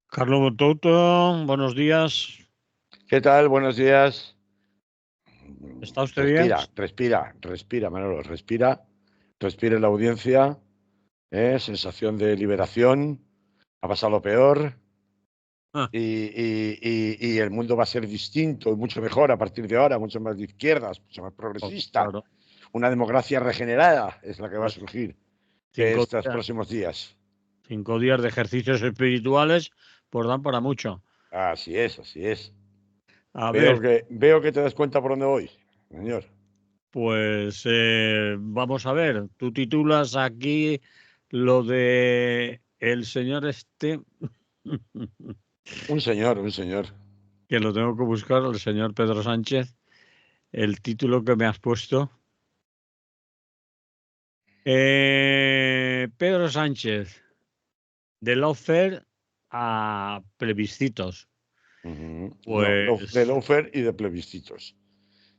Carlos Botouto, buenos días. ¿Qué tal? Buenos días. ¿Está usted bien? Respira, Manolo, respira la audiencia, sensación de liberación, ha pasado lo peor Ah, y el mundo va a ser distinto y mucho mejor a partir de ahora, mucho más de izquierdas, mucho más pues progresista. claro, Una democracia regenerada es la que va a pues surgir cinco estos días, próximos días. 5 días de ejercicios espirituales, pues dan para mucho. Así es, así es. A ver, Veo que te das cuenta por dónde voy, señor. pues vamos a ver. Tú titulas aquí lo de el señor este, Un señor. que lo tengo que buscar, el señor Pedro Sánchez, el título que me has puesto. Pedro Sánchez, de lawfare a plebiscitos. No, de Pues, lawfare y de plebiscitos.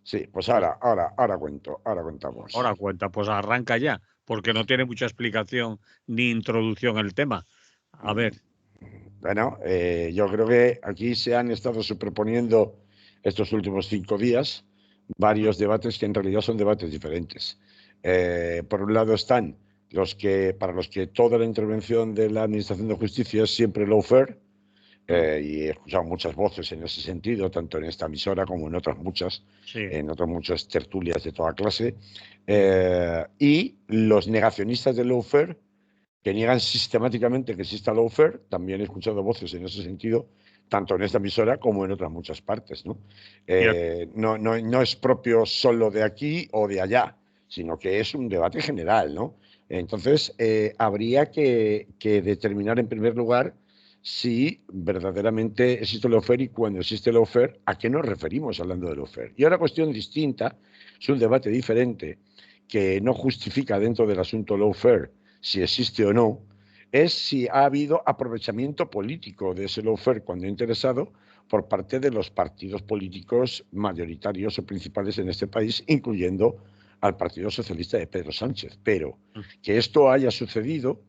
Sí, pues pues ahora contamos. ahora cuenta, pues arranca ya, porque no tiene mucha explicación ni introducción el tema. A ver, Bueno, yo creo que aquí se han estado superponiendo estos últimos 5 días varios debates que en realidad son debates diferentes. Por un lado están para los que toda la intervención de la Administración de Justicia es siempre lawfare, y he escuchado muchas voces en ese sentido, tanto en esta emisora como sí, en otras muchas tertulias de toda clase, y los negacionistas del lawfare, que niegan sistemáticamente que exista lawfare, también he escuchado voces en ese sentido, tanto en esta emisora como en otras muchas partes, ¿no? cierto. No es propio solo de aquí o de allá, sino que es un debate general, ¿no? Entonces, habría que determinar en primer lugar si verdaderamente existe el lawfare y cuando existe el lawfare, ¿a qué nos referimos hablando del lawfare? Y ahora cuestión distinta, es un debate diferente que no justifica dentro del asunto lawfare si existe o no, es si ha habido aprovechamiento político de ese lawfare cuando ha interesado por parte de los partidos políticos mayoritarios o principales en este país, incluyendo al Partido Socialista de Pedro Sánchez. Pero que esto haya sucedido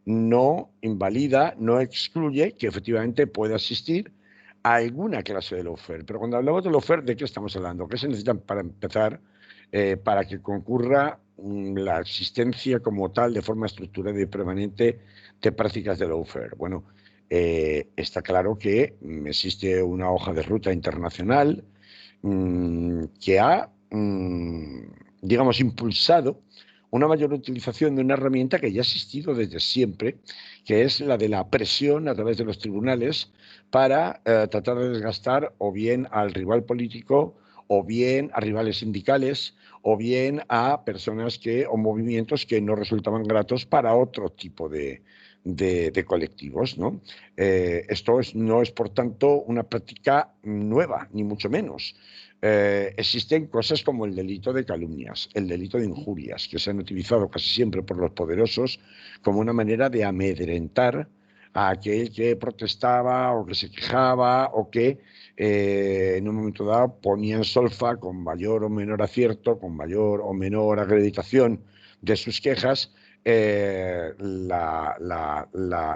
no invalida, no excluye que efectivamente pueda existir alguna clase de lawfare. Pero cuando hablamos de lawfare, ¿de qué estamos hablando? ¿Qué se necesita para empezar para que concurra la existencia como tal, de forma estructurada y permanente, de prácticas de lawfare? Bueno, está claro que existe una hoja de ruta internacional que ha, digamos, impulsado una mayor utilización de una herramienta que ya ha existido desde siempre, que es la de la presión a través de los tribunales para tratar de desgastar o bien al rival político, o bien a rivales sindicales, o bien a personas o movimientos que no resultaban gratos para otro tipo de colectivos, ¿no? No es, por tanto, una práctica nueva, ni mucho menos. Existen cosas como el delito de calumnias, el delito de injurias, que se han utilizado casi siempre por los poderosos como una manera de amedrentar a aquel que protestaba o que se quejaba o que en un momento dado ponía en solfa, con mayor o menor acierto, con mayor o menor acreditación de sus quejas, a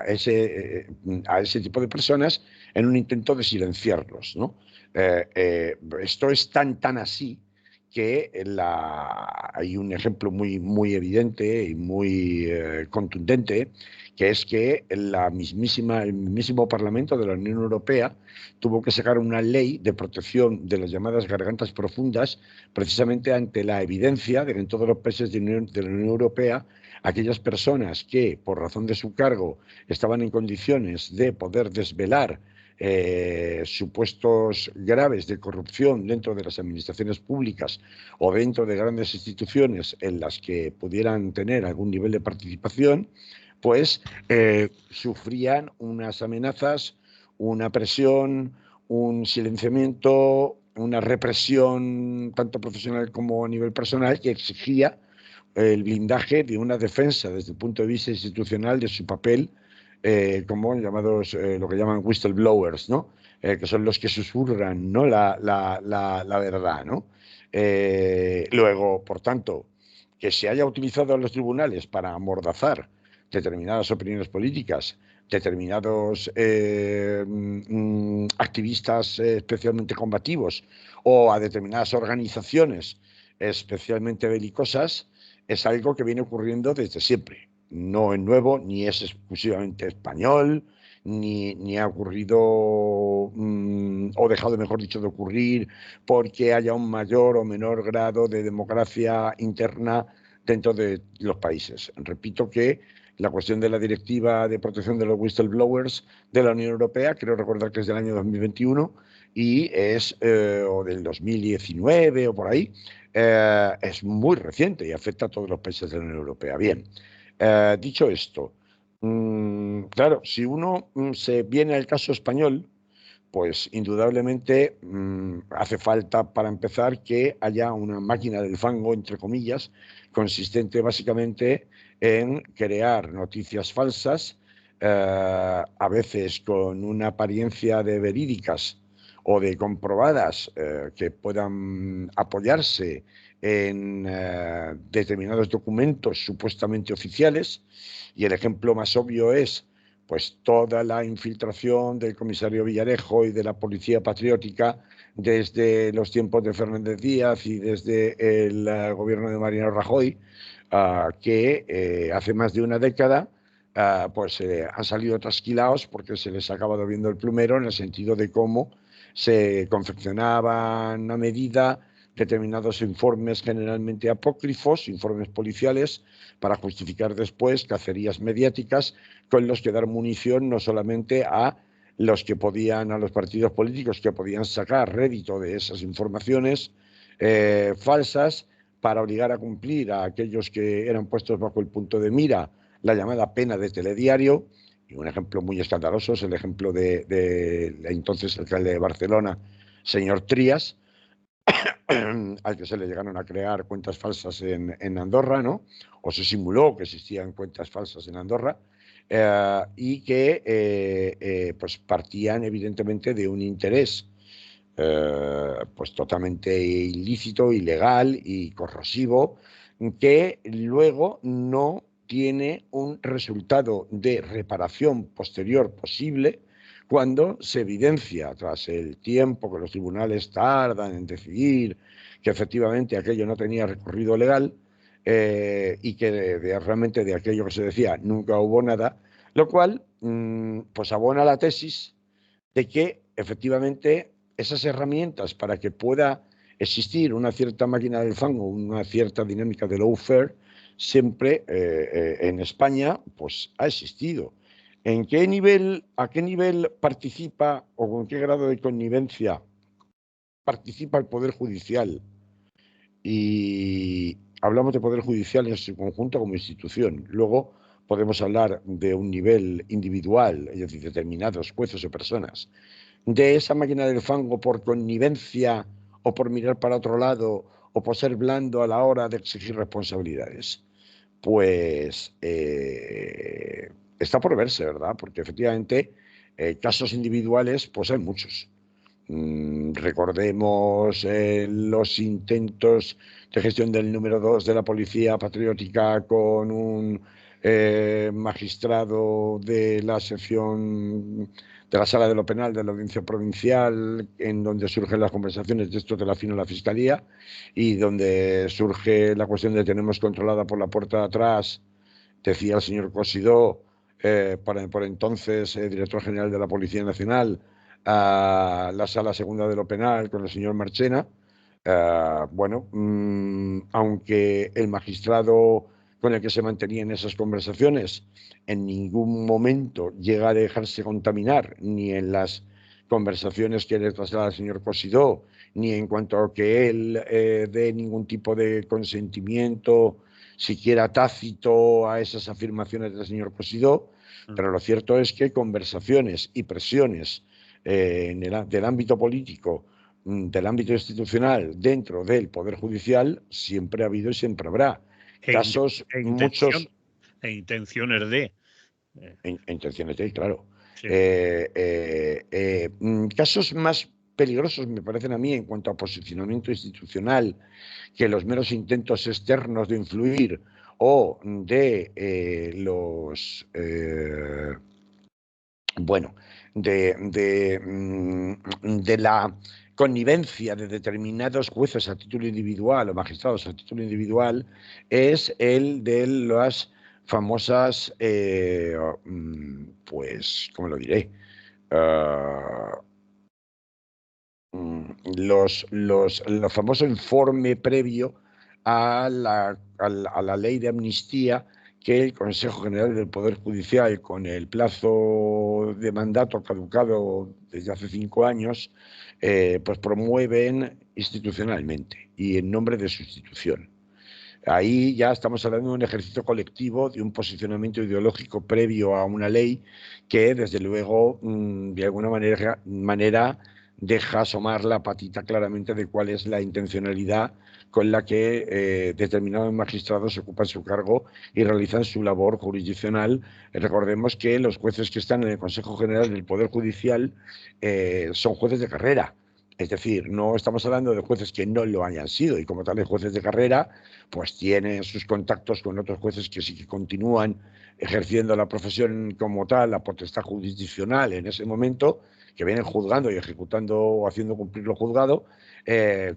ese tipo de personas en un intento de silenciarlos, ¿no? Esto es tan así que hay un ejemplo muy evidente y muy contundente, que es que el mismísimo Parlamento de la Unión Europea tuvo que sacar una ley de protección de las llamadas gargantas profundas, precisamente ante la evidencia de que en todos los países de la Unión Europea, aquellas personas que, por razón de su cargo, estaban en condiciones de poder desvelar supuestos graves de corrupción dentro de las administraciones públicas o dentro de grandes instituciones en las que pudieran tener algún nivel de participación, pues sufrían unas amenazas, una presión, un silenciamiento, una represión tanto profesional como a nivel personal, que exigía el blindaje de una defensa desde el punto de vista institucional de su papel, como llamados, lo que llaman whistleblowers, ¿no? Que son los que susurran, ¿no? La verdad, ¿no? Luego, por tanto, que se haya utilizado a los tribunales para amordazar determinadas opiniones políticas, determinados activistas especialmente combativos o a determinadas organizaciones especialmente belicosas, es algo que viene ocurriendo desde siempre. No es nuevo, ni es exclusivamente español, ni ha ocurrido o dejado, mejor dicho, de ocurrir porque haya un mayor o menor grado de democracia interna dentro de los países. Repito que la cuestión de la Directiva de Protección de los Whistleblowers de la Unión Europea, creo recordar que es del año 2021 y es o del 2019 o por ahí, es muy reciente y afecta a todos los países de la Unión Europea. Bien, dicho esto, claro, si uno se viene al caso español, pues indudablemente hace falta, para empezar, que haya una máquina del fango, entre comillas, consistente básicamente en crear noticias falsas, a veces con una apariencia de verídicas o de comprobadas, que puedan apoyarse en determinados documentos supuestamente oficiales. Y el ejemplo más obvio es pues toda la infiltración del comisario Villarejo y de la policía patriótica desde los tiempos de Fernández Díaz y desde el gobierno de Mariano Rajoy, que hace más de una década pues han salido trasquilados porque se les ha acabado viendo el plumero, en el sentido de cómo se confeccionaban a medida determinados informes generalmente apócrifos, informes policiales, para justificar después cacerías mediáticas con los que dar munición no solamente a los que podían, a los partidos políticos que podían sacar rédito de esas informaciones falsas, para obligar a cumplir a aquellos que eran puestos bajo el punto de mira, la llamada pena de telediario. Y un ejemplo muy escandaloso es el ejemplo de entonces alcalde de Barcelona, señor Trías, al que se le llegaron a crear cuentas falsas en Andorra, ¿no? O se simuló que existían cuentas falsas en Andorra, y que pues partían evidentemente de un interés pues totalmente ilícito, ilegal y corrosivo, que luego no tiene un resultado de reparación posterior posible cuando se evidencia, tras el tiempo que los tribunales tardan en decidir que efectivamente aquello no tenía recorrido legal, y que realmente de aquello que se decía nunca hubo nada, lo cual pues abona la tesis de que efectivamente esas herramientas para que pueda existir una cierta máquina del fango, una cierta dinámica de lawfare, siempre en España pues ha existido. ¿En qué nivel, a qué nivel participa o con qué grado de connivencia participa el Poder Judicial? Y hablamos de Poder Judicial en su conjunto como institución. Luego podemos hablar de un nivel individual, es decir, determinados jueces o personas, de esa máquina del fango por connivencia o por mirar para otro lado o por ser blando a la hora de exigir responsabilidades. Pues está por verse, ¿verdad? Porque efectivamente casos individuales pues hay muchos. Recordemos los intentos de gestión del número 2 de la Policía Patriótica con un magistrado de la sección de la Sala de lo Penal de la Audiencia Provincial, en donde surgen las conversaciones de esto de la FINO a la Fiscalía, y donde surge la cuestión de tenemos controlada por la puerta de atrás, decía el señor Cosidó, por entonces director general de la Policía Nacional, a la Sala Segunda de lo Penal con el señor Marchena. Bueno, aunque el magistrado con el que se mantenían esas conversaciones en ningún momento llega a dejarse contaminar, ni en las conversaciones que le traslada el señor Cosidó, ni en cuanto a que él dé ningún tipo de consentimiento, siquiera tácito, a esas afirmaciones del señor Cosidó, pero lo cierto es que conversaciones y presiones del ámbito político, del ámbito institucional, dentro del Poder Judicial, siempre ha habido y siempre habrá. Casos, muchos... intenciones de... intenciones de, claro. Sí. Casos más peligrosos me parecen a mí en cuanto a posicionamiento institucional que los meros intentos externos de influir o de los bueno, de la connivencia de determinados jueces a título individual o magistrados a título individual es el de las famosas, pues, ¿cómo lo diré? Ah, lo famoso informe previo a la ley de amnistía que el Consejo General del Poder Judicial, con el plazo de mandato caducado desde hace 5 años, pues promueven institucionalmente y en nombre de su institución. Ahí ya estamos hablando de un ejercicio colectivo, de un posicionamiento ideológico previo a una ley que, desde luego, de alguna manera deja asomar la patita claramente de cuál es la intencionalidad con la que determinados magistrados ocupan su cargo y realizan su labor jurisdiccional. Recordemos que los jueces que están en el Consejo General del Poder Judicial son jueces de carrera. Es decir, no estamos hablando de jueces que no lo hayan sido y como tales jueces de carrera, pues tienen sus contactos con otros jueces que sí que continúan ejerciendo la profesión como tal, la potestad jurisdiccional en ese momento, que vienen juzgando y ejecutando o haciendo cumplir lo juzgado,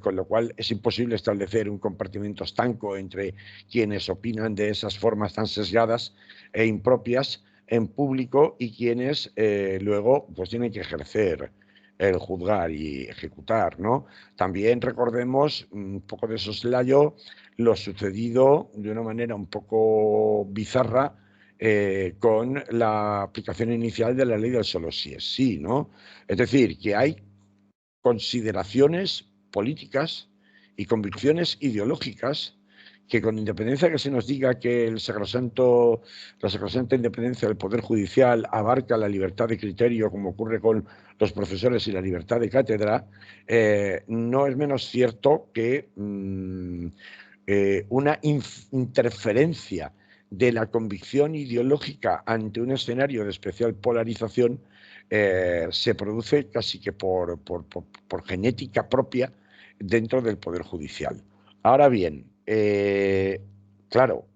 con lo cual es imposible establecer un compartimento estanco entre quienes opinan de esas formas tan sesgadas e impropias en público y quienes luego pues tienen que ejercer el juzgar y ejecutar, ¿no? También recordemos un poco de soslayo lo sucedido de una manera un poco bizarra con la aplicación inicial de la ley del solo sí es sí, ¿no? Es decir, que hay consideraciones políticas y convicciones ideológicas que, con independencia que se nos diga que la sacrosanta independencia del Poder Judicial abarca la libertad de criterio, como ocurre con los profesores, y la libertad de cátedra, no es menos cierto que una interferencia de la convicción ideológica ante un escenario de especial polarización se produce casi que por genética propia dentro del Poder Judicial. Ahora bien, claro,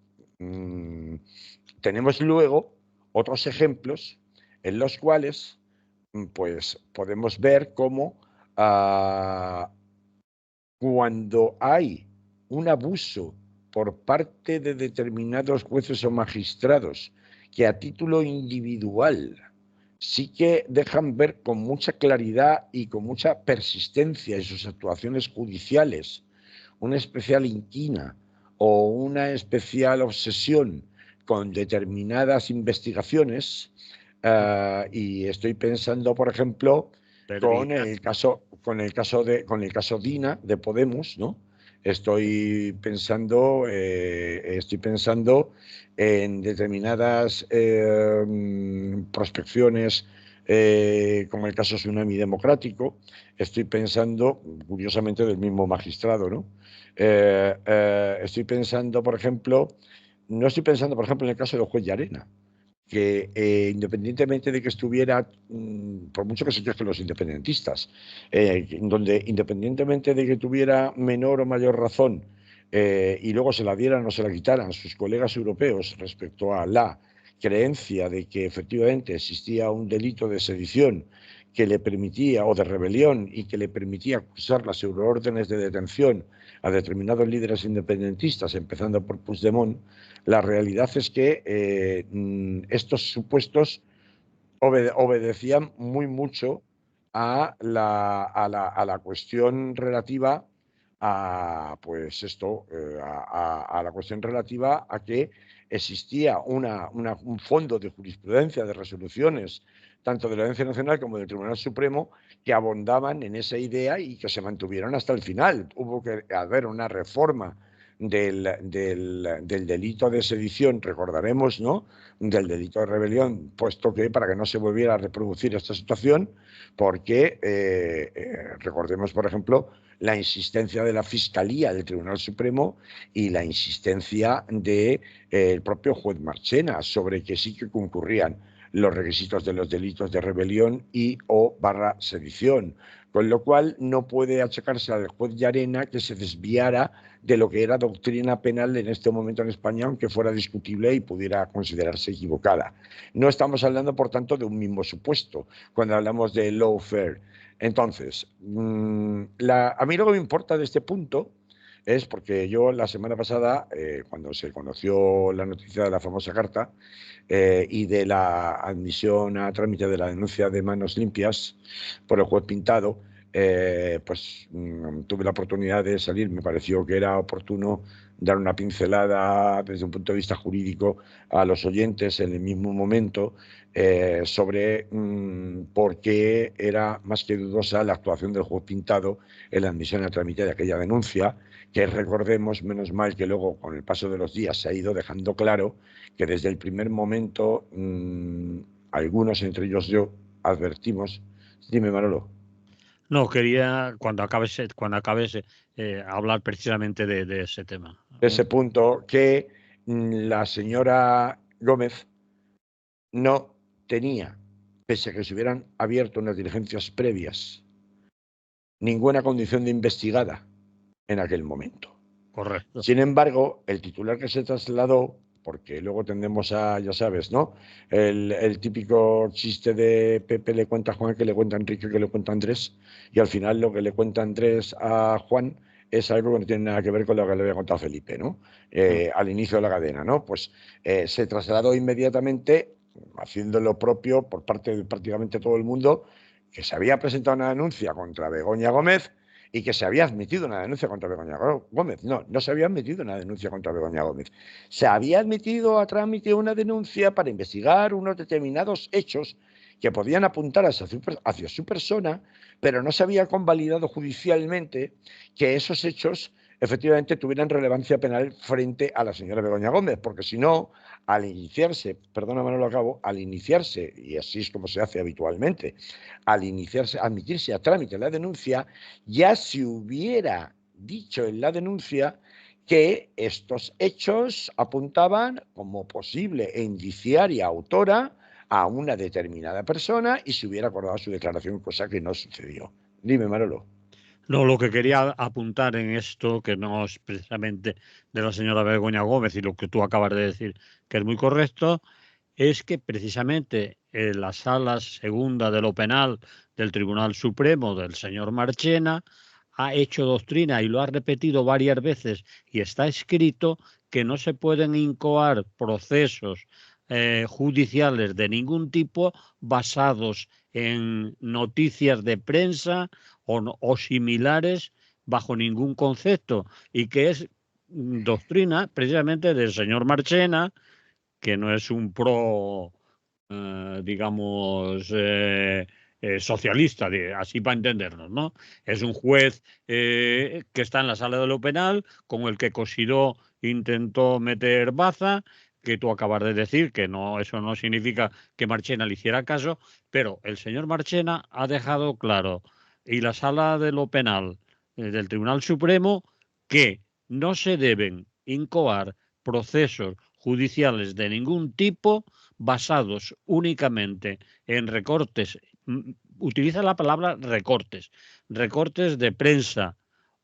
tenemos luego otros ejemplos en los cuales pues podemos ver cómo cuando hay un abuso por parte de determinados jueces o magistrados que a título individual sí que dejan ver con mucha claridad y con mucha persistencia en sus actuaciones judiciales una especial inquina o una especial obsesión con determinadas investigaciones, y estoy pensando, por ejemplo, con el caso Dina de Podemos, ¿no? Estoy pensando en determinadas prospecciones, como el caso Tsunami Democrático. Estoy pensando, curiosamente, del mismo magistrado, ¿no? Estoy pensando, por ejemplo, no estoy pensando, por ejemplo, en el caso del juez Llarena, que independientemente de que estuviera, por mucho que se quejen los independentistas, donde independientemente de que tuviera menor o mayor razón, y luego se la dieran o se la quitaran sus colegas europeos respecto a la creencia de que efectivamente existía un delito de sedición que le permitía, o de rebelión, y que le permitía acusar las euroórdenes de detención a determinados líderes independentistas, empezando por Puigdemont, la realidad es que estos supuestos obedecían muy mucho a la cuestión relativa a, pues esto, a la cuestión relativa a que existía un fondo de jurisprudencia, de resoluciones, tanto de la Audiencia Nacional como del Tribunal Supremo, que abondaban en esa idea y que se mantuvieron hasta el final. Hubo que haber una reforma del delito de sedición, recordaremos, ¿no?, del delito de rebelión, puesto que para que no se volviera a reproducir esta situación, porque recordemos, por ejemplo, la insistencia de la Fiscalía del Tribunal Supremo y la insistencia del propio juez Marchena sobre que sí que concurrían los requisitos de los delitos de rebelión y o barra sedición, con lo cual no puede achacarse al juez Llarena que se desviara de lo que era doctrina penal en este momento en España, aunque fuera discutible y pudiera considerarse equivocada. No estamos hablando, por tanto, de un mismo supuesto cuando hablamos de lawfare. Entonces, a mí lo que me importa de este punto es porque yo la semana pasada, cuando se conoció la noticia de la famosa carta y de la admisión a trámite de la denuncia de manos limpias por el juez Pintado, pues tuve la oportunidad de salir. Me pareció que era oportuno dar una pincelada desde un punto de vista jurídico a los oyentes en el mismo momento sobre por qué era más que dudosa la actuación del juez Pintado en la admisión a trámite de aquella denuncia, que recordemos, menos mal que luego con el paso de los días se ha ido dejando claro que desde el primer momento algunos, entre ellos yo, advertimos. Dime, Manolo. No, quería, cuando acabes, hablar precisamente de ese tema. Ese punto que la señora Gómez no tenía, pese a que se hubieran abierto unas diligencias previas, ninguna condición de investigada en aquel momento. Correcto. Sin embargo, el titular que se trasladó, porque luego tendemos a, ya sabes, ¿no? El típico chiste de Pepe le cuenta a Juan, que le cuenta a Enrique, que le cuenta a Andrés, y al final lo que le cuenta Andrés a Juan es algo que no tiene nada que ver con lo que le había contado Felipe, ¿no? Al inicio de la cadena, ¿no? Pues se trasladó inmediatamente, haciendo lo propio por parte de prácticamente todo el mundo, que se había presentado una denuncia contra Begoña Gómez y que se había admitido una denuncia contra Begoña Gómez. No, no se había admitido una denuncia contra Begoña Gómez. Se había admitido a trámite una denuncia para investigar unos determinados hechos que podían apuntar hacia su persona, pero no se había convalidado judicialmente que esos hechos efectivamente tuvieran relevancia penal frente a la señora Begoña Gómez, porque si no, al iniciarse, perdona Manolo, acabo, al iniciarse, y así es como se hace habitualmente, al iniciarse, admitirse a trámite la denuncia, ya se hubiera dicho en la denuncia que estos hechos apuntaban como posible e indiciaria autora a una determinada persona y se hubiera acordado su declaración, cosa que no sucedió. Dime, Manolo. No, lo que quería apuntar en esto, que no es precisamente de la señora Begoña Gómez y lo que tú acabas de decir, que es muy correcto, es que precisamente en la sala segunda de lo penal del Tribunal Supremo del señor Marchena ha hecho doctrina y lo ha repetido varias veces y está escrito que no se pueden incoar procesos judiciales de ningún tipo basados en noticias de prensa o similares bajo ningún concepto, y que es doctrina precisamente del señor Marchena, que no es un pro, digamos, socialista, así para entendernos, ¿no? Es un juez que está en la sala de lo penal, con el que Cosidó intentó meter baza, que tú acabas de decir que no, eso no significa que Marchena le hiciera caso, pero el señor Marchena ha dejado claro, y la sala de lo penal del Tribunal Supremo, que no se deben incoar procesos judiciales de ningún tipo basados únicamente en recortes. Utiliza la palabra recortes, recortes de prensa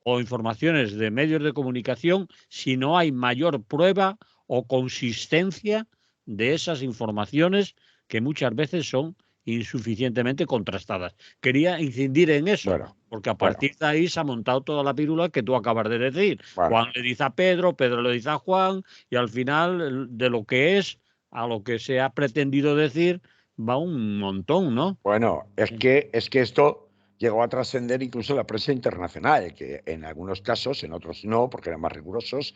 o informaciones de medios de comunicación, si no hay mayor prueba o consistencia de esas informaciones, que muchas veces son insuficientemente contrastadas. Quería incidir en eso, Bueno, porque a bueno, partir de ahí se ha montado toda la pírula que tú acabas de decir. bueno. Juan le dice a Pedro, Pedro le dice a Juan, y al final de lo que es a lo que se ha pretendido decir va un montón, ¿no? Bueno, es que esto llegó a trascender incluso la prensa internacional, que en algunos casos, en otros no, porque eran más rigurosos,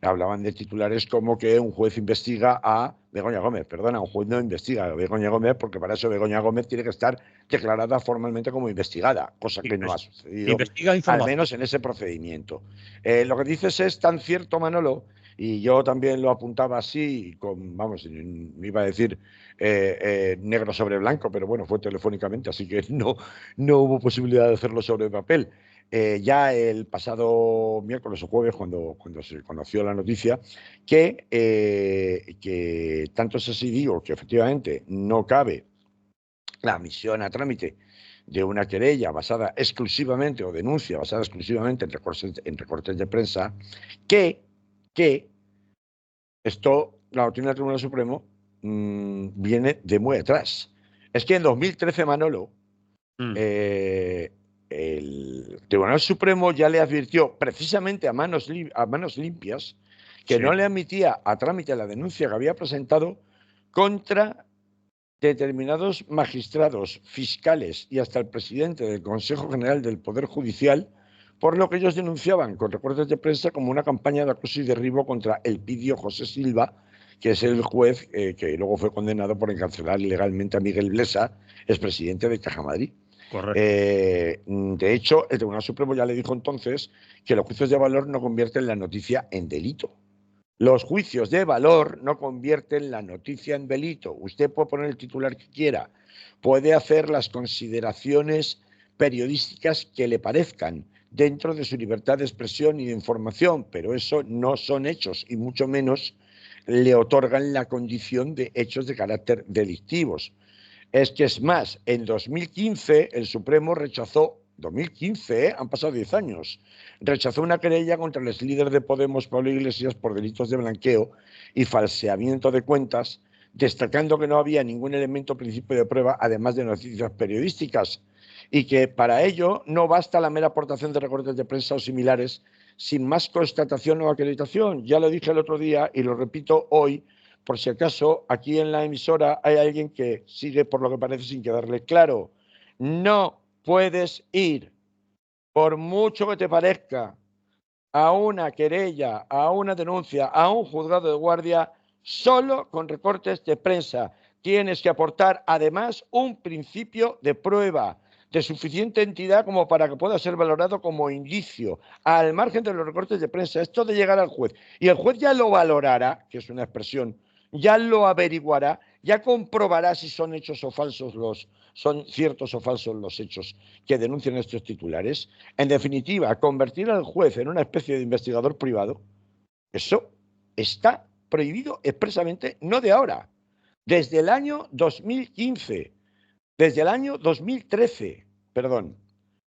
hablaban de titulares como que un juez investiga a Begoña Gómez. Perdona, un juez no investiga a Begoña Gómez porque para eso Begoña Gómez tiene que estar declarada formalmente como investigada, cosa que no ha sucedido, Investiga al información. menos en ese procedimiento. Lo que dices es tan cierto, Manolo, Y yo también lo apuntaba así, vamos, iba a decir negro sobre blanco, pero bueno, fue telefónicamente, así que no hubo posibilidad de hacerlo sobre papel. Ya el pasado miércoles o jueves, cuando se conoció la noticia, que tanto es así, digo, que efectivamente no cabe la admisión a trámite de una querella basada exclusivamente o denuncia basada exclusivamente en recortes de prensa, que esto, la doctrina del Tribunal Supremo, viene de muy atrás. Es que en 2013, Manolo, Mm, el Tribunal Supremo ya le advirtió precisamente a manos limpias que sí, no le admitía a trámite la denuncia que había presentado contra determinados magistrados, fiscales y hasta el presidente del Consejo General del Poder Judicial, por lo que ellos denunciaban con recortes de prensa como una campaña de acoso y derribo contra Elpidio José Silva, que es el juez que luego fue condenado por encarcelar ilegalmente a Miguel Blesa, expresidente de Caja Madrid. correcto. De hecho, el Tribunal Supremo ya le dijo entonces que los juicios de valor no convierten la noticia en delito. Los juicios de valor no convierten la noticia en delito. Usted puede poner el titular que quiera, puede hacer las consideraciones periodísticas que le parezcan dentro de su libertad de expresión y de información, pero eso no son hechos y mucho menos le otorgan la condición de hechos de carácter delictivos. Es que es más, en 2015 el Supremo rechazó, 2015, han pasado 10 años, rechazó una querella contra el exlíder de Podemos, Pablo Iglesias, por delitos de blanqueo y falseamiento de cuentas, destacando que no había ningún elemento o principio de prueba, además de noticias periodísticas, y que para ello no basta la mera aportación de recortes de prensa o similares, sin más constatación o acreditación. Ya lo dije el otro día y lo repito hoy, por si acaso aquí en la emisora hay alguien que sigue por lo que parece sin quedarle claro. No puedes ir, por mucho que te parezca, a una querella, a una denuncia, a un juzgado de guardia, solo con recortes de prensa. Tienes que aportar además un principio de prueba de suficiente entidad como para que pueda ser valorado como indicio, al margen de los recortes de prensa. Esto de llegar al juez. Y el juez ya lo valorará, que es una expresión, ya lo averiguará, ya comprobará si son hechos o falsos son ciertos o falsos los hechos que denuncian estos titulares. En definitiva, convertir al juez en una especie de investigador privado, eso está prohibido expresamente, no de ahora, desde el año 2015, desde el año 2013, perdón,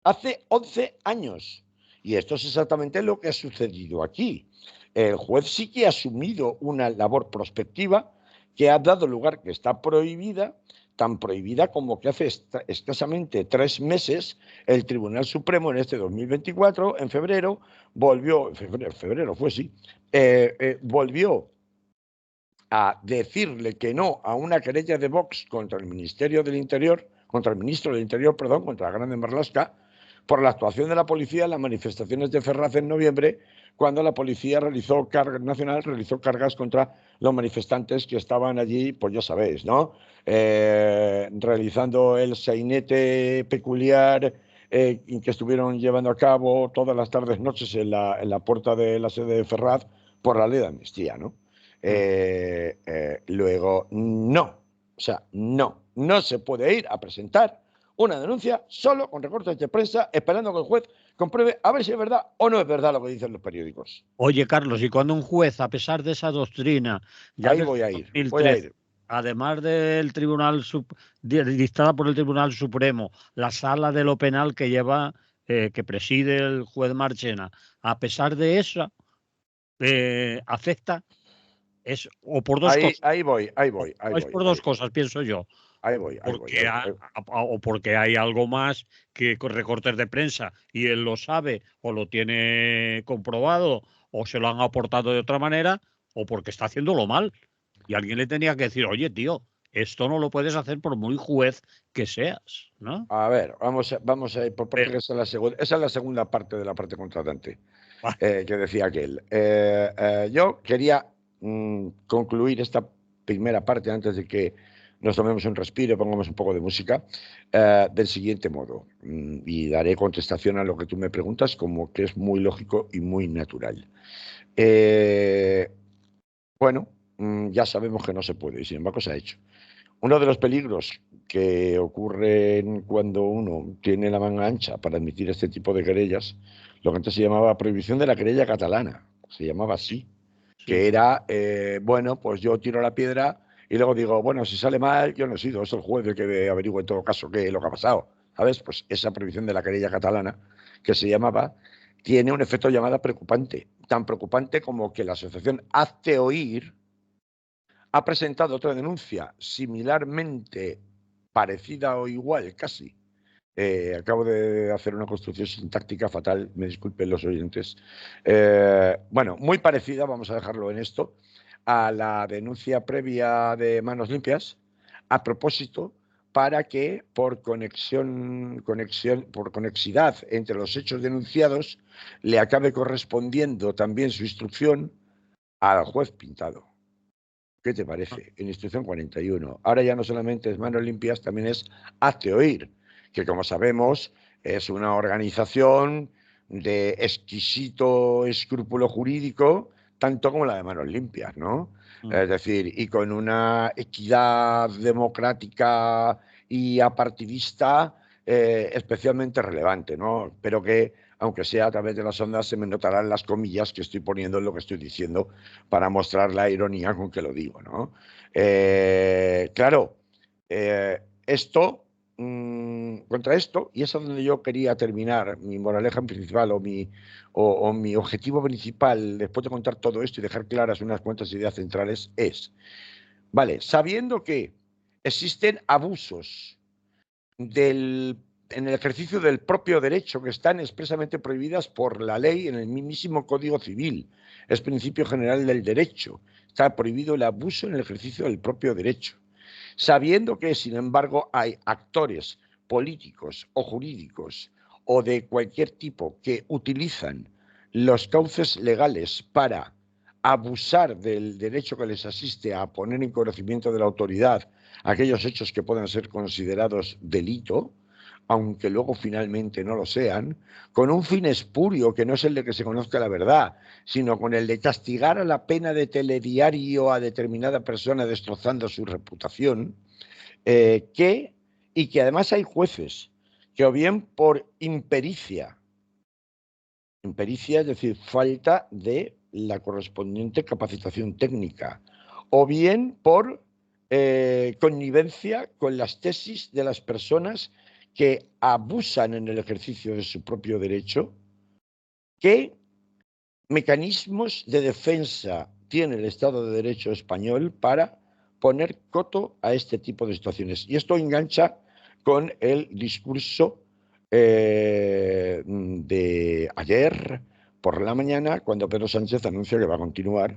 hace 11 años. Y esto es exactamente lo que ha sucedido aquí. El juez sí que ha asumido una labor prospectiva que ha dado lugar, que está prohibida, tan prohibida como que hace escasamente 3 meses el Tribunal Supremo en este 2024, en febrero, volvió, febrero fue sí, volvió a decirle que no a una querella de Vox contra el Ministerio del Interior, contra el ministro del Interior, perdón, contra Grande Marlaska, por la actuación de la policía en las manifestaciones de Ferraz en noviembre, cuando la policía nacional realizó cargas contra los manifestantes que estaban allí, pues ya sabéis, ¿no? Realizando el sainete peculiar que estuvieron llevando a cabo todas las tardes, noches en la puerta de la sede de Ferraz por la ley de amnistía, ¿no? Mm. Luego, no, o sea, no se puede ir a presentar una denuncia solo con recortes de prensa, esperando que el juez compruebe a ver si es verdad o no es verdad lo que dicen los periódicos. Oye, Carlos, y cuando un juez, a pesar de esa doctrina, ya Ahí desde voy a ir, voy a 2013, ir. además del dictada por el Tribunal Supremo, la sala de lo penal que lleva, que preside el juez Marchena, a pesar de eso, afecta, es o por dos cosas, Ahí voy, ahí o voy, ahí es voy, por ahí dos voy, cosas, pienso yo, ahí o voy, ahí voy. porque, o porque hay algo más que con recortes de prensa y él lo sabe o lo tiene comprobado o se lo han aportado de otra manera o porque está haciéndolo mal. Y alguien le tenía que decir, oye, tío, esto no lo puedes hacer por muy juez que seas, ¿no? A ver, vamos a ir por Pero, partes, esa es la segunda parte de la parte contratante va, que decía aquel. Yo quería concluir esta primera parte antes de que nos tomemos un respiro y pongamos un poco de música del siguiente modo. Y daré contestación a lo que tú me preguntas como que es muy lógico y muy natural. Bueno, ya sabemos que no se puede y sin embargo se ha hecho. Uno de los peligros que ocurren cuando uno tiene la manga ancha para admitir este tipo de querellas, lo que antes se llamaba prohibición de la querella catalana, se llamaba así, Sí. que era, bueno, pues yo tiro la piedra y luego digo, bueno, si sale mal, yo no he sido, es el juez el que averigua en todo caso qué es lo que ha pasado, ¿sabes? Pues esa prohibición de la querella catalana, que se llamaba, tiene un efecto llamada preocupante, tan preocupante como que la asociación Hazte Oír ha presentado otra denuncia similarmente parecida o igual, casi. Acabo de hacer una construcción sintáctica fatal, me disculpen los oyentes. Bueno, muy parecida, vamos a dejarlo en esto, a la denuncia previa de Manos Limpias, a propósito, para que por conexidad entre los hechos denunciados le acabe correspondiendo también su instrucción al juez Pintado. ¿Qué te parece? En instrucción 41. Ahora ya no solamente es Manos Limpias, también es Hazte Oír, que como sabemos es una organización de exquisito escrúpulo jurídico, tanto como la de Manos Limpias, ¿no? Es decir, y con una equidad democrática y apartidista especialmente relevante, ¿no? Pero que, aunque sea a través de las ondas, se me notarán las comillas que estoy poniendo en lo que estoy diciendo para mostrar la ironía con que lo digo, ¿no? Claro, esto, contra esto, y es a donde yo quería terminar, mi moraleja principal o mi objetivo principal, después de contar todo esto y dejar claras unas cuantas ideas centrales, es, vale, sabiendo que existen abusos en el ejercicio del propio derecho que están expresamente prohibidas por la ley en el mismísimo Código Civil. Es principio general del derecho. Está prohibido el abuso en el ejercicio del propio derecho. Sabiendo que, sin embargo, hay actores políticos o jurídicos o de cualquier tipo que utilizan los cauces legales para abusar del derecho que les asiste a poner en conocimiento de la autoridad aquellos hechos que puedan ser considerados delito, aunque luego finalmente no lo sean, con un fin espurio que no es el de que se conozca la verdad, sino con el de castigar a la pena de telediario a determinada persona destrozando su reputación, y que además hay jueces que o bien por impericia es decir, falta de la correspondiente capacitación técnica, o bien por connivencia con las tesis de las personas que abusan en el ejercicio de su propio derecho, ¿qué mecanismos de defensa tiene el Estado de Derecho español para poner coto a este tipo de situaciones? Y esto engancha con el discurso de ayer por la mañana, cuando Pedro Sánchez anuncia que va a continuar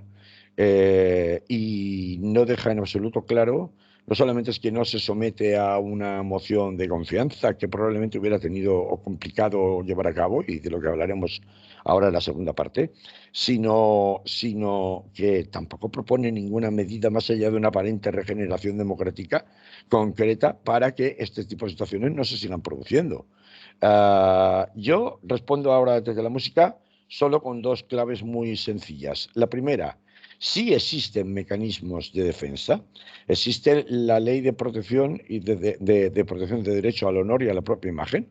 y no deja en absoluto claro, no solamente es que no se somete a una moción de confianza que probablemente hubiera tenido o complicado llevar a cabo, y de lo que hablaremos ahora en la segunda parte, sino que tampoco propone ninguna medida más allá de una aparente regeneración democrática concreta para que este tipo de situaciones no se sigan produciendo. Yo respondo ahora desde la música solo con dos claves muy sencillas. La primera, sí existen mecanismos de defensa, existe la ley de protección y de protección de derecho al honor y a la propia imagen.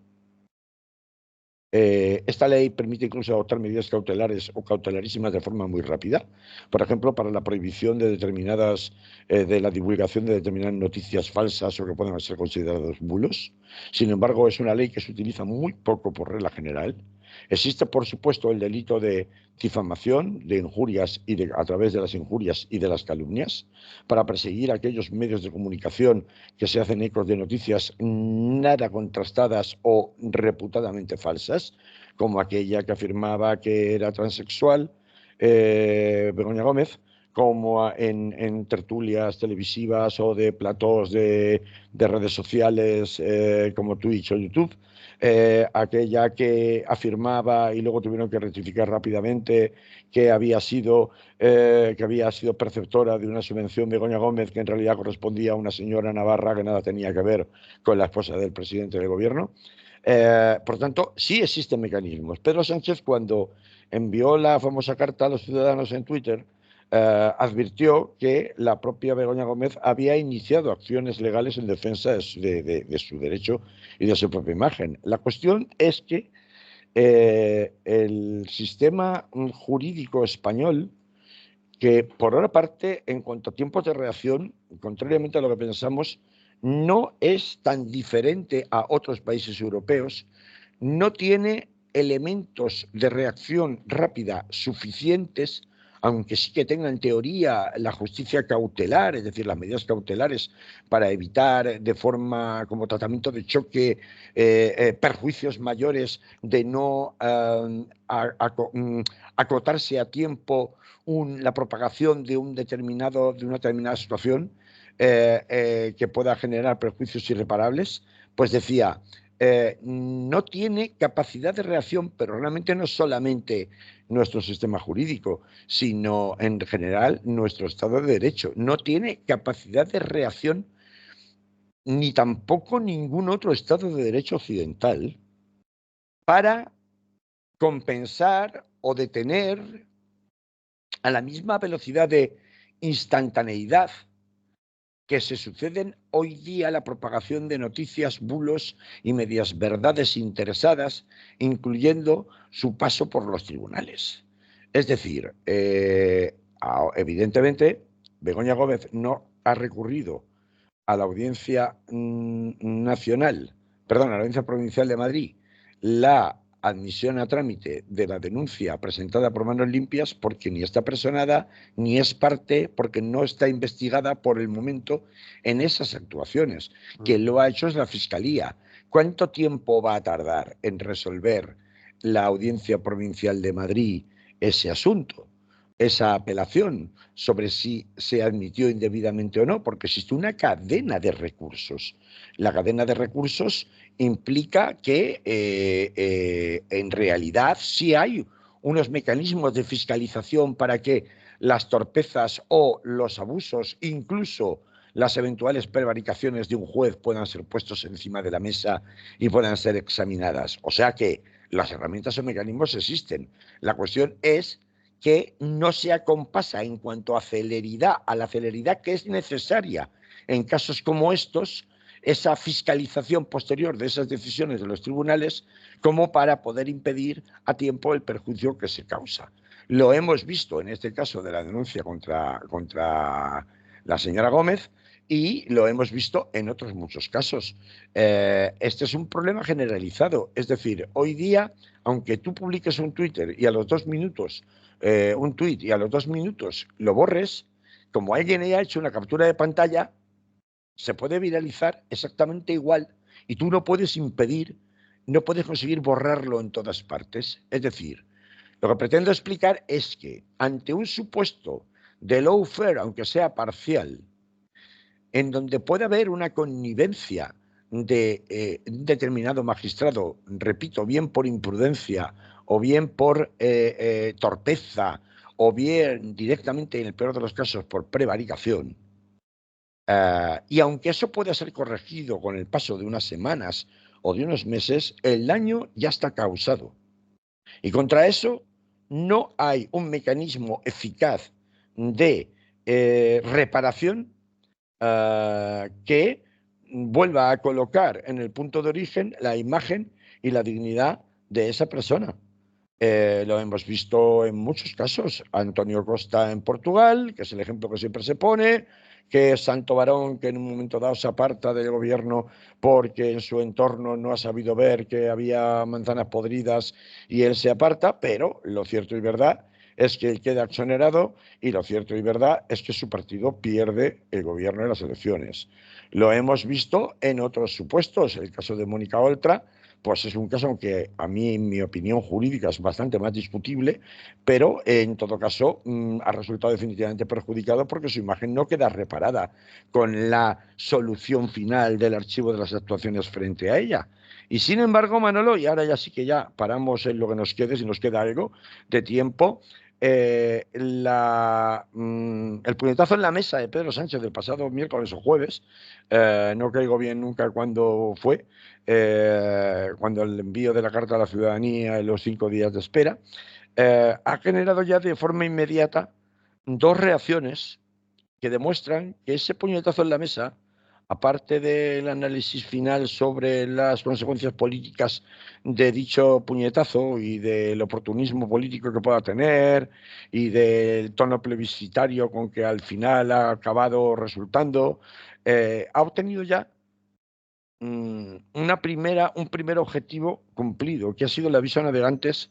Esta ley permite incluso adoptar medidas cautelares o cautelarísimas de forma muy rápida, por ejemplo, para la prohibición de de la divulgación de determinadas noticias falsas o que puedan ser considerados bulos. Sin embargo, es una ley que se utiliza muy poco por regla general. Existe, por supuesto, el delito de difamación, de injurias a través de las injurias y de las calumnias, para perseguir aquellos medios de comunicación que se hacen ecos de noticias nada contrastadas o reputadamente falsas, como aquella que afirmaba que era transexual, Begoña Gómez, como en tertulias televisivas o de platós de redes sociales como Twitch o YouTube, aquella que afirmaba y luego tuvieron que rectificar rápidamente que había sido perceptora de una subvención de Begoña Gómez que en realidad correspondía a una señora navarra que nada tenía que ver con la esposa del presidente del gobierno. Por tanto, sí existen mecanismos. Pedro Sánchez, cuando envió la famosa carta a los ciudadanos en Twitter, advirtió que la propia Begoña Gómez había iniciado acciones legales en defensa de su derecho y de su propia imagen. La cuestión es que el sistema jurídico español, que por otra parte, en cuanto a tiempos de reacción, contrariamente a lo que pensamos, no es tan diferente a otros países europeos, no tiene elementos de reacción rápida suficientes, aunque sí que tenga en teoría la justicia cautelar, es decir, las medidas cautelares para evitar de forma como tratamiento de choque perjuicios mayores de no acotarse a tiempo la propagación de una determinada situación que pueda generar perjuicios irreparables, pues decía, no tiene capacidad de reacción, pero realmente no solamente nuestro sistema jurídico, sino en general nuestro Estado de Derecho. No tiene capacidad de reacción ni tampoco ningún otro Estado de Derecho occidental para compensar o detener a la misma velocidad de instantaneidad que se suceden hoy día la propagación de noticias, bulos y medias verdades interesadas, incluyendo su paso por los tribunales. Es decir, evidentemente, Begoña Gómez no ha recurrido a la Audiencia Nacional, perdón, a la Audiencia Provincial de Madrid, la admisión a trámite de la denuncia presentada por Manos Limpias, porque ni está personada ni es parte, porque no está investigada por el momento en esas actuaciones. Quien lo ha hecho es la Fiscalía. ¿Cuánto tiempo va a tardar en resolver la Audiencia Provincial de Madrid ese asunto, esa apelación sobre si se admitió indebidamente o no? Porque existe una cadena de recursos. La cadena de recursos implica que en realidad sí hay unos mecanismos de fiscalización para que las torpezas o los abusos, incluso las eventuales prevaricaciones de un juez, puedan ser puestos encima de la mesa y puedan ser examinadas. O sea que las herramientas o mecanismos existen. La cuestión es que no se acompasa en cuanto a celeridad, a la celeridad que es necesaria en casos como estos, esa fiscalización posterior de esas decisiones de los tribunales, como para poder impedir a tiempo el perjuicio que se causa. Lo hemos visto en este caso de la denuncia contra la señora Gómez, y lo hemos visto en otros muchos casos. Este es un problema generalizado. Es decir, hoy día, aunque tú publiques un Twitter y a los 2 minutos un tuit y a los 2 minutos lo borres, como alguien haya hecho una captura de pantalla, se puede viralizar exactamente igual y tú no puedes impedir, no puedes conseguir borrarlo en todas partes. Es decir, lo que pretendo explicar es que ante un supuesto de lawfare, aunque sea parcial, en donde puede haber una connivencia de un determinado magistrado, repito, bien por imprudencia o bien por torpeza o bien directamente, en el peor de los casos, por prevaricación, y aunque eso pueda ser corregido con el paso de unas semanas o de unos meses, el daño ya está causado. Y contra eso no hay un mecanismo eficaz de reparación que vuelva a colocar en el punto de origen la imagen y la dignidad de esa persona. Lo hemos visto en muchos casos. Antonio Costa en Portugal, que es el ejemplo que siempre se pone, que es Santo Varón, que en un momento dado se aparta del gobierno porque en su entorno no ha sabido ver que había manzanas podridas y él se aparta, pero lo cierto y verdad es que él queda exonerado y lo cierto y verdad es que su partido pierde el gobierno en las elecciones. Lo hemos visto en otros supuestos. El caso de Mónica Oltra, pues es un caso que a mí, en mi opinión jurídica, es bastante más discutible, pero en todo caso ha resultado definitivamente perjudicado porque su imagen no queda reparada con la solución final del archivo de las actuaciones frente a ella. Y sin embargo, Manolo, y ahora ya sí que ya paramos en lo que nos quede, si nos queda algo de tiempo, el puñetazo en la mesa de Pedro Sánchez del pasado miércoles o jueves, no caigo bien nunca cuándo fue, cuando el envío de la Carta a la Ciudadanía en los 5 días de espera, ha generado ya de forma inmediata dos reacciones que demuestran que ese puñetazo en la mesa, aparte del análisis final sobre las consecuencias políticas de dicho puñetazo y del oportunismo político que pueda tener y del tono plebiscitario con que al final ha acabado resultando, ha obtenido ya un primer objetivo cumplido, que ha sido el aviso a navegantes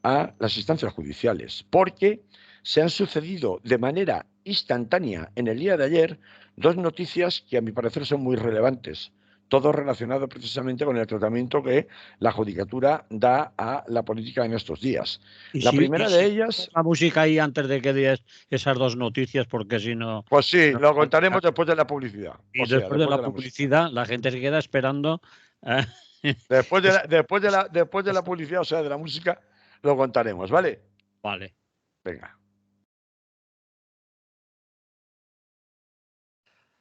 a las instancias judiciales, porque se han sucedido de manera instantánea en el día de ayer dos noticias que a mi parecer son muy relevantes, todo relacionado precisamente con el tratamiento que la Judicatura da a la política en estos días. La primera de ellas... La música ahí antes de que digas esas dos noticias, porque si no... Pues sí, lo contaremos después de la publicidad. Y O sea, después de después la de la música. publicidad, la gente se queda esperando... Después de la publicidad, o sea, de la música, lo contaremos, ¿vale? Vale. Venga.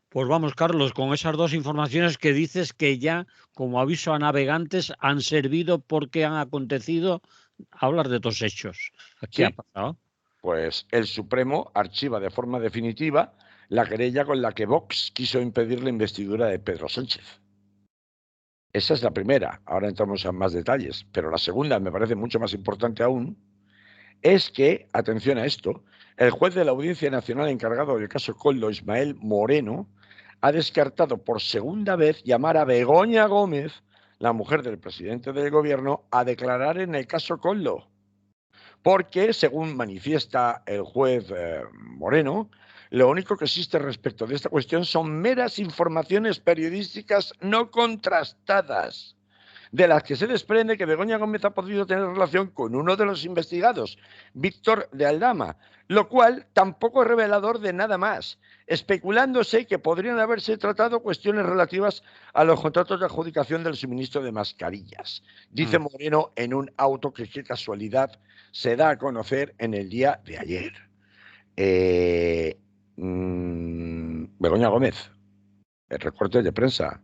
Pues vamos, Carlos, con esas dos informaciones que dices que ya, como aviso a navegantes, han servido porque han acontecido, hablar de dos hechos. ¿Qué ha Sí, pasado? pues el Supremo archiva de forma definitiva la querella con la que Vox quiso impedir la investidura de Pedro Sánchez. Esa es la primera, ahora entramos en más detalles, pero la segunda, me parece mucho más importante aún, es que, atención a esto, el juez de la Audiencia Nacional encargado del caso Koldo, Ismael Moreno, ha descartado por segunda vez llamar a Begoña Gómez, la mujer del presidente del gobierno, a declarar en el caso Koldo. Porque, según manifiesta el juez Moreno, lo único que existe respecto de esta cuestión son meras informaciones periodísticas no contrastadas, de las que se desprende que Begoña Gómez ha podido tener relación con uno de los investigados, Víctor de Aldama, lo cual tampoco es revelador de nada más, especulándose que podrían haberse tratado cuestiones relativas a los contratos de adjudicación del suministro de mascarillas. Dice Moreno en un auto que, qué casualidad, se da a conocer en el día de ayer. Begoña Gómez, el recorte de prensa.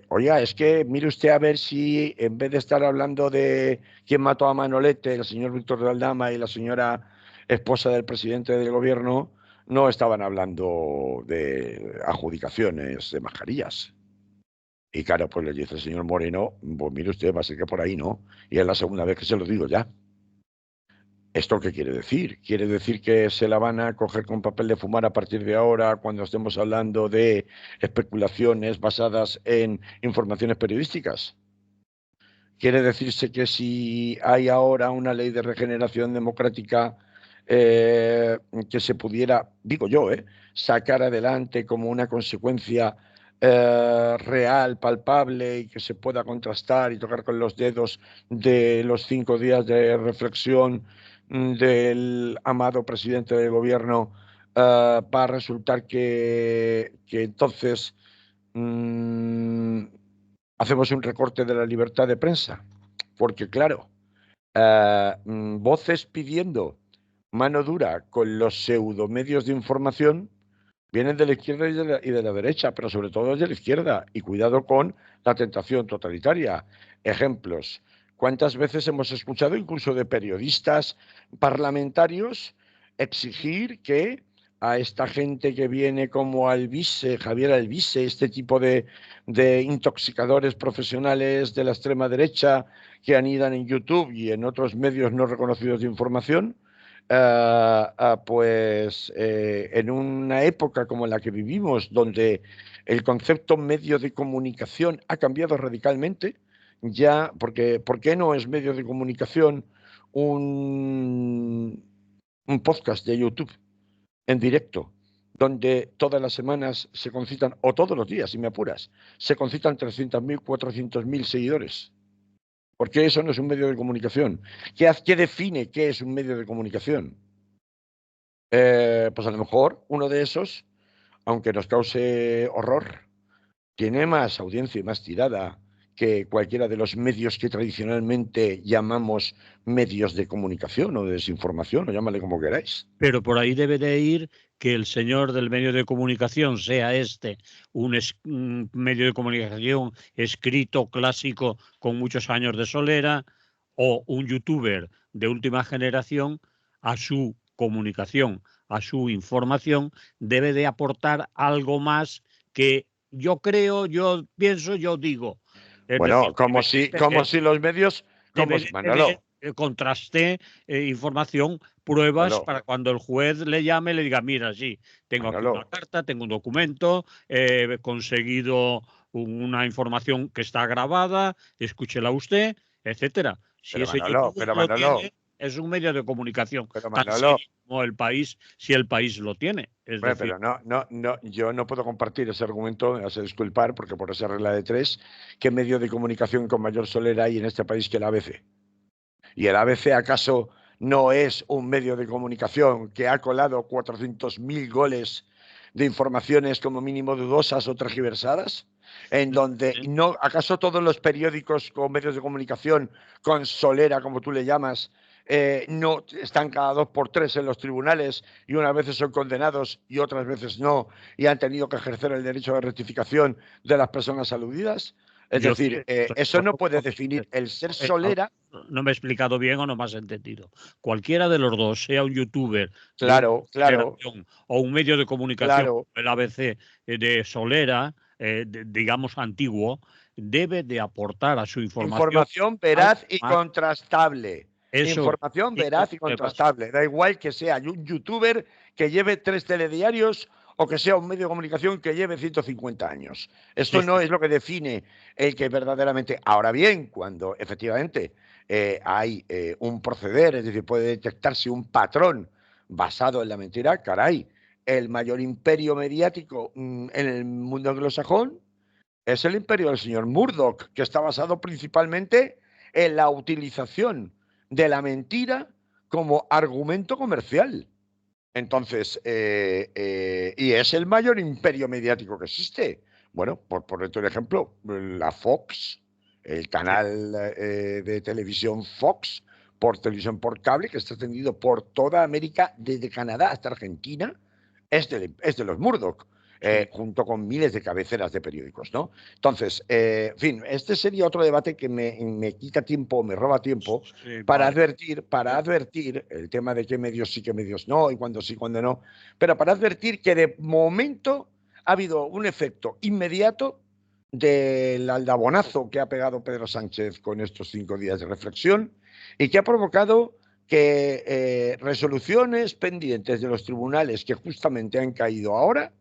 Oiga, es que mire usted a ver si en vez de estar hablando de quién mató a Manolete, el señor Víctor de Aldama y la señora esposa del presidente del gobierno, no estaban hablando de adjudicaciones de mascarillas. Y claro, pues le dice el señor Moreno, pues mire usted, va a ser que por ahí no. Y es la segunda vez que se lo digo ya. ¿Esto qué quiere decir? ¿Quiere decir que se la van a coger con papel de fumar a partir de ahora cuando estemos hablando de especulaciones basadas en informaciones periodísticas? ¿Quiere decirse que si hay ahora una ley de regeneración democrática que se pudiera, digo yo, sacar adelante como una consecuencia real, palpable y que se pueda contrastar y tocar con los dedos de los 5 días de reflexión del amado presidente del gobierno, va a resultar que entonces hacemos un recorte de la libertad de prensa? Porque claro, voces pidiendo mano dura con los pseudomedios de información vienen de la izquierda y de la derecha, pero sobre todo de la izquierda. Y cuidado con la tentación totalitaria. Ejemplos. ¿Cuántas veces hemos escuchado incluso de periodistas parlamentarios exigir que a esta gente que viene como Alvise, Javier Alvise, este tipo de intoxicadores profesionales de la extrema derecha que anidan en YouTube y en otros medios no reconocidos de información, en una época como la que vivimos, donde el concepto medio de comunicación ha cambiado radicalmente, ya, porque ¿por qué no es medio de comunicación un podcast de YouTube en directo, donde todas las semanas se concitan, o todos los días, si me apuras, se concitan 300.000, 400.000 seguidores? Porque eso no es un medio de comunicación. ¿Qué define qué es un medio de comunicación? Pues a lo mejor uno de esos, aunque nos cause horror, tiene más audiencia y más tirada que cualquiera de los medios que tradicionalmente llamamos medios de comunicación o de desinformación, o llámale como queráis. Pero por ahí debe de ir que el señor del medio de comunicación, sea este un medio de comunicación escrito, clásico, con muchos años de solera, o un youtuber de última generación a su comunicación, a su información, debe de aportar algo más que yo creo, yo pienso, yo digo. Es Bueno, decir, como si los medios, como debe si, de tener Manolo, contraste, información, pruebas Manolo, para cuando el juez le llame le diga, mira, sí, tengo aquí una Manolo, carta, tengo un documento, he conseguido una información que está grabada, escúchela usted, etcétera. Si ese youtuber Pero lo Manolo, tiene, es un medio de comunicación pero tan Manolo, serio como el país, si el país lo tiene. Es hombre, decir, pero no, yo no puedo compartir ese argumento, me vas a disculpar, porque por esa regla de tres, ¿qué medio de comunicación con mayor solera hay en este país que el ABC? ¿Y el ABC acaso no es un medio de comunicación que ha colado 400.000 goles de informaciones como mínimo dudosas o tergiversadas? En donde no, ¿acaso todos los periódicos o medios de comunicación con solera, como tú le llamas, no están cada 2 por 3 en los tribunales y unas veces son condenados y otras veces no y han tenido que ejercer el derecho de rectificación de las personas aludidas? Es yo decir, estoy de eso no acuerdo puede con definir usted. el ser A ver, solera. no me he explicado bien o no me has entendido. Cualquiera de los dos, sea un youtuber de una Claro, claro, generación o un medio de comunicación, claro. el ABC de Solera, digamos antiguo, debe de aportar a su información Información algo veraz y más. contrastable. Eso es. Información Y veraz y pruebas. contrastable. Da igual que sea un youtuber que lleve 3 telediarios o que sea un medio de comunicación que lleve 150 años. Sí, Esto no sí. es lo que define el que verdaderamente. Ahora bien, cuando efectivamente hay un proceder, es decir, puede detectarse un patrón basado en la mentira, caray, el mayor imperio mediático en el mundo anglosajón es el imperio del señor Murdoch, que está basado principalmente en la utilización de la mentira como argumento comercial. Entonces, y es el mayor imperio mediático que existe. Bueno, por ponerte un ejemplo, la Fox, el Sí. canal de televisión Fox, por televisión por cable, que está extendido por toda América, desde Canadá hasta Argentina, es de los Murdoch, Sí. junto con miles de cabeceras de periódicos, ¿no? Entonces, en fin, este sería otro debate que me quita tiempo, me roba tiempo, Sí, vale. para advertir el tema de qué medios sí, qué medios no, y cuándo sí, cuándo no, pero para advertir que de momento ha habido un efecto inmediato del aldabonazo que ha pegado Pedro Sánchez con estos 5 días de reflexión y que ha provocado que resoluciones pendientes de los tribunales que justamente han caído ahora,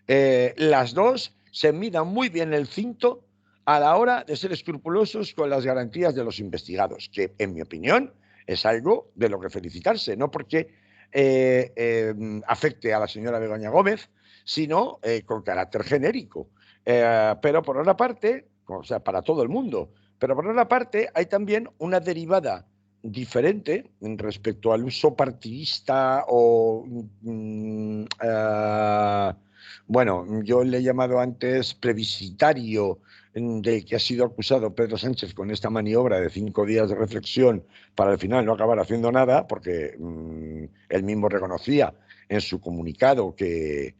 las dos se midan muy bien el cinto a la hora de ser escrupulosos con las garantías de los investigados, que en mi opinión es algo de lo que felicitarse, no porque afecte a la señora Begoña Gómez, sino con carácter genérico. Pero por otra parte, o sea, para todo el mundo, pero por otra parte hay también una derivada diferente respecto al uso partidista o bueno, yo le he llamado antes plebiscitario del que ha sido acusado Pedro Sánchez con esta maniobra de 5 días de reflexión para al final no acabar haciendo nada, porque él mismo reconocía en su comunicado que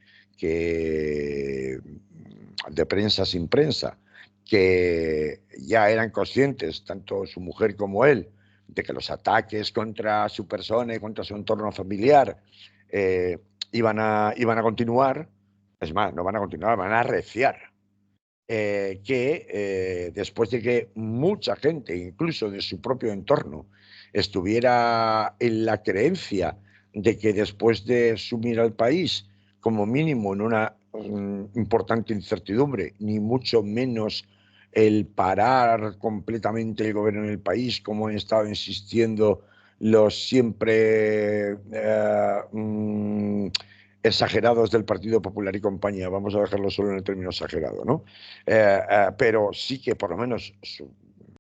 de prensa sin prensa, que ya eran conscientes, tanto su mujer como él, de que los ataques contra su persona y contra su entorno familiar iban a continuar. Es más, no van a continuar, van a arreciar. Después de que mucha gente, incluso de su propio entorno, estuviera en la creencia de que después de sumir al país, como mínimo en una importante incertidumbre, ni mucho menos el parar completamente el gobierno en el país, como han estado insistiendo los siempre exagerados del Partido Popular y compañía, vamos a dejarlo solo en el término exagerado, ¿no? Pero sí que por lo menos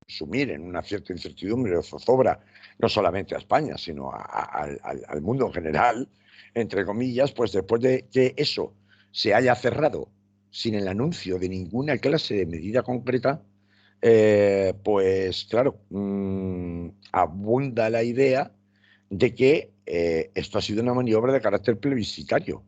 sumir en una cierta incertidumbre o zozobra, no solamente a España, sino al mundo en general, entre comillas, pues después de que eso se haya cerrado sin el anuncio de ninguna clase de medida concreta, pues claro, abunda la idea de que esto ha sido una maniobra de carácter plebiscitario,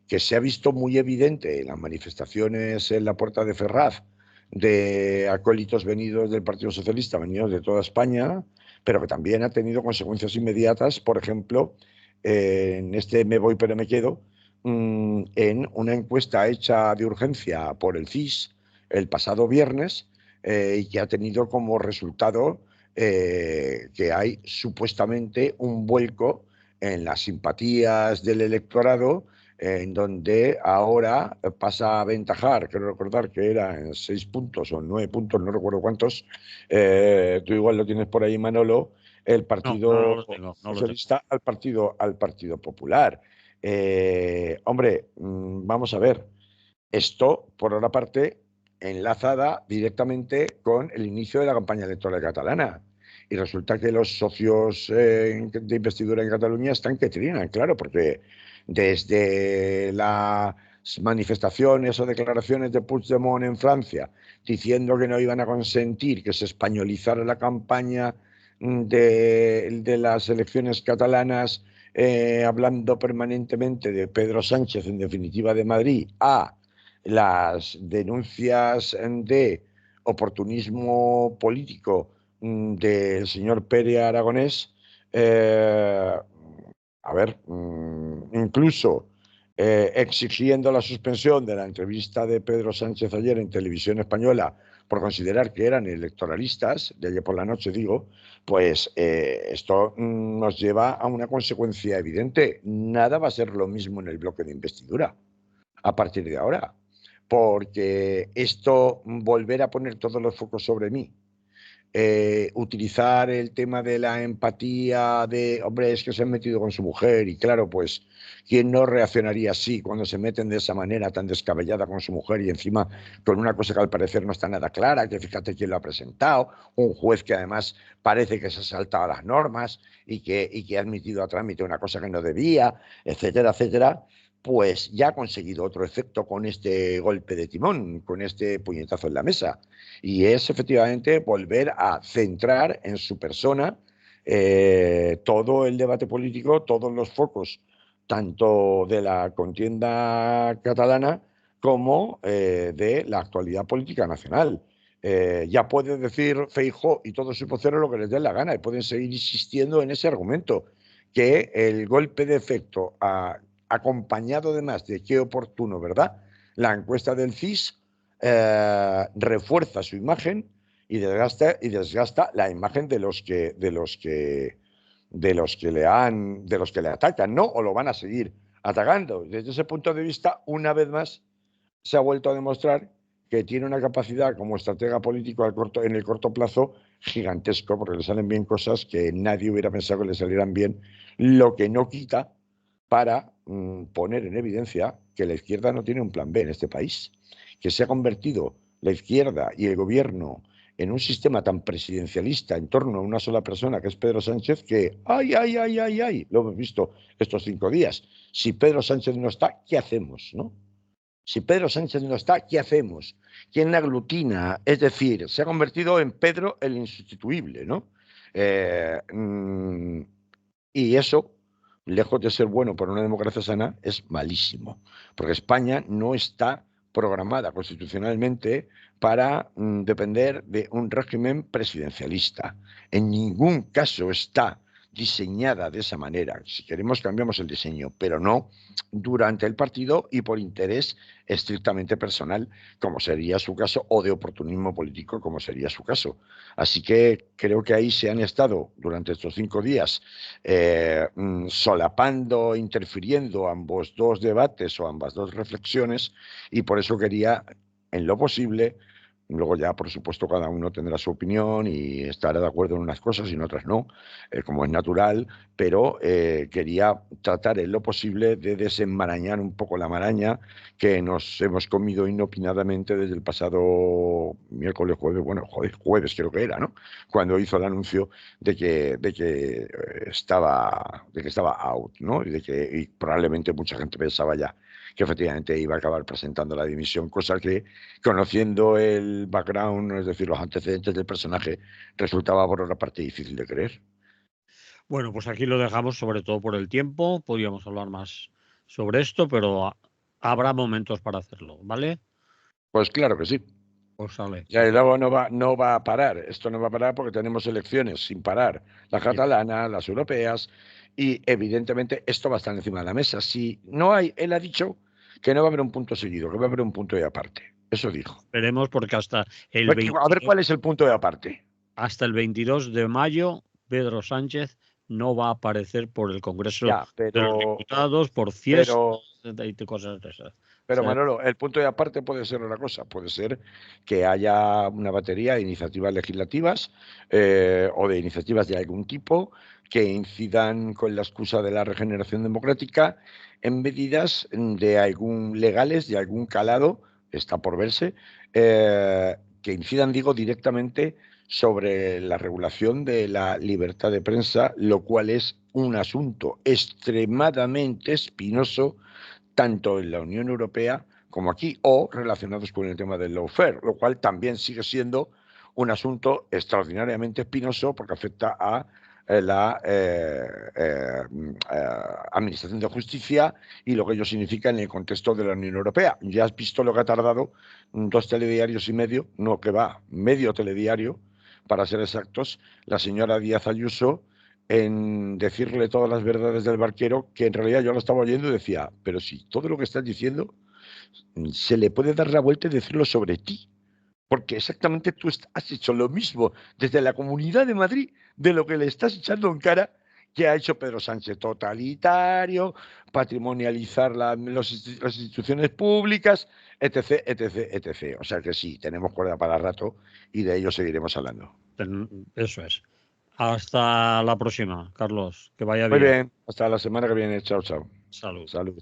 que se ha visto muy evidente en las manifestaciones en la Puerta de Ferraz de acólitos venidos del Partido Socialista, venidos de toda España, pero que también ha tenido consecuencias inmediatas, por ejemplo, en este me voy pero me quedo, en una encuesta hecha de urgencia por el CIS el pasado viernes y que ha tenido como resultado que hay supuestamente un vuelco en las simpatías del electorado, en donde ahora pasa a aventajar, quiero recordar que era en 6 puntos o 9 puntos, no recuerdo cuántos, tú igual lo tienes por ahí, Manolo, el No, no Partido lo tengo, no lo tengo. Socialista al Partido Popular. Hombre, vamos a ver, esto, por otra parte, enlazada directamente con el inicio de la campaña electoral catalana. Y resulta que los socios de investidura en Cataluña están que trinan, claro, porque desde las manifestaciones o declaraciones de Puigdemont en Francia, diciendo que no iban a consentir que se españolizara la campaña de las elecciones catalanas, hablando permanentemente de Pedro Sánchez, en definitiva de Madrid, a las denuncias de oportunismo político del señor Pere Aragonés, eh, a ver, incluso exigiendo la suspensión de la entrevista de Pedro Sánchez ayer en Televisión Española por considerar que eran electoralistas, de ayer por la noche digo, pues esto nos lleva a una consecuencia evidente. Nada va a ser lo mismo en el bloque de investidura a partir de ahora, porque esto, volver a poner todos los focos sobre mí, utilizar el tema de la empatía, de, hombre, es que se han metido con su mujer, y claro, pues, ¿quién no reaccionaría así cuando se meten de esa manera tan descabellada con su mujer y encima con una cosa que al parecer no está nada clara, que fíjate quién lo ha presentado, un juez que además parece que se ha saltado a las normas y que ha admitido a trámite una cosa que no debía, etcétera, etcétera? Pues ya ha conseguido otro efecto con este golpe de timón, con este puñetazo en la mesa. Y es efectivamente volver a centrar en su persona todo el debate político, todos los focos, tanto de la contienda catalana como de la actualidad política nacional. Ya puede decir Feijóo y todos sus voceros lo que les dé la gana y pueden seguir insistiendo en ese argumento, que el golpe de efecto acompañado además de qué oportuno, ¿verdad? La encuesta del CIS refuerza su imagen y desgasta la imagen de los que le atacan, ¿no? O lo van a seguir atacando. Desde ese punto de vista, una vez más, se ha vuelto a demostrar que tiene una capacidad como estratega político en el corto plazo gigantesco, porque le salen bien cosas que nadie hubiera pensado que le salieran bien, lo que no quita para poner en evidencia que la izquierda no tiene un plan B en este país, que se ha convertido la izquierda y el gobierno en un sistema tan presidencialista en torno a una sola persona, que es Pedro Sánchez, que, ay, ay, ay, ay, ay, lo hemos visto estos 5 días. Si Pedro Sánchez no está, ¿qué hacemos, no? Si Pedro Sánchez no está, ¿qué hacemos? ¿Quién la aglutina? Es decir, se ha convertido en Pedro el insustituible, ¿no? Eh, mm, y eso, lejos de ser bueno para una democracia sana, es malísimo, porque España no está programada constitucionalmente para depender de un régimen presidencialista. En ningún caso está diseñada de esa manera. Si queremos cambiamos el diseño, pero no durante el partido y por interés estrictamente personal, como sería su caso, o de oportunismo político, como sería su caso. Así que creo que ahí se han estado durante estos 5 días solapando, interfiriendo ambos dos debates o ambas dos reflexiones, y por eso quería, en lo posible, luego ya por supuesto cada uno tendrá su opinión y estará de acuerdo en unas cosas y en otras no, como es natural, pero quería tratar en lo posible de desenmarañar un poco la maraña que nos hemos comido inopinadamente desde el pasado miércoles, jueves, bueno, jueves creo que era, ¿no? Cuando hizo el anuncio de que estaba out, ¿no? Y probablemente mucha gente pensaba ya que efectivamente iba a acabar presentando la dimisión, cosa que, conociendo el background, es decir, los antecedentes del personaje, resultaba por otra parte difícil de creer. Bueno, pues aquí lo dejamos sobre todo por el tiempo. Podríamos hablar más sobre esto, pero habrá momentos para hacerlo, ¿vale? Pues claro que sí. Pues sale. Ya, y luego no va a parar. Esto no va a parar porque tenemos elecciones sin parar. Las catalanas, las europeas, y evidentemente esto va a estar encima de la mesa. Si no hay, él ha dicho que no va a haber un punto seguido, que va a haber un punto de aparte. Eso dijo. Esperemos porque hasta el A ver 22, cuál es el punto de aparte. hasta el 22 de mayo, Pedro Sánchez no va a aparecer por el Congreso Ya, de los Diputados, por pero, fiestas y cosas de esas. O pero sea, Manolo, el punto de aparte puede ser otra cosa. Puede ser que haya una batería de iniciativas legislativas o de iniciativas de algún tipo que incidan con la excusa de la regeneración democrática en medidas de algún legales, de algún calado, está por verse, que incidan, digo, directamente sobre la regulación de la libertad de prensa, lo cual es un asunto extremadamente espinoso tanto en la Unión Europea como aquí, o relacionados con el tema del lawfare, lo cual también sigue siendo un asunto extraordinariamente espinoso porque afecta a la Administración de Justicia y lo que ello significa en el contexto de la Unión Europea. Ya has visto lo que ha tardado 2 telediarios y medio, no que va, medio telediario, para ser exactos, la señora Díaz Ayuso en decirle todas las verdades del barquero, que en realidad yo lo estaba oyendo y decía, pero si todo lo que estás diciendo se le puede dar la vuelta y decirlo sobre ti, porque exactamente tú has hecho lo mismo desde la Comunidad de Madrid de lo que le estás echando en cara que ha hecho Pedro Sánchez, totalitario, patrimonializar las instituciones públicas, etc., etc., etc. O sea que sí, tenemos cuerda para rato y de ello seguiremos hablando. eso es. Hasta la próxima, Carlos. Que vaya Muy bien. bien, hasta la semana que viene. Chao, chao. Salud. Salud.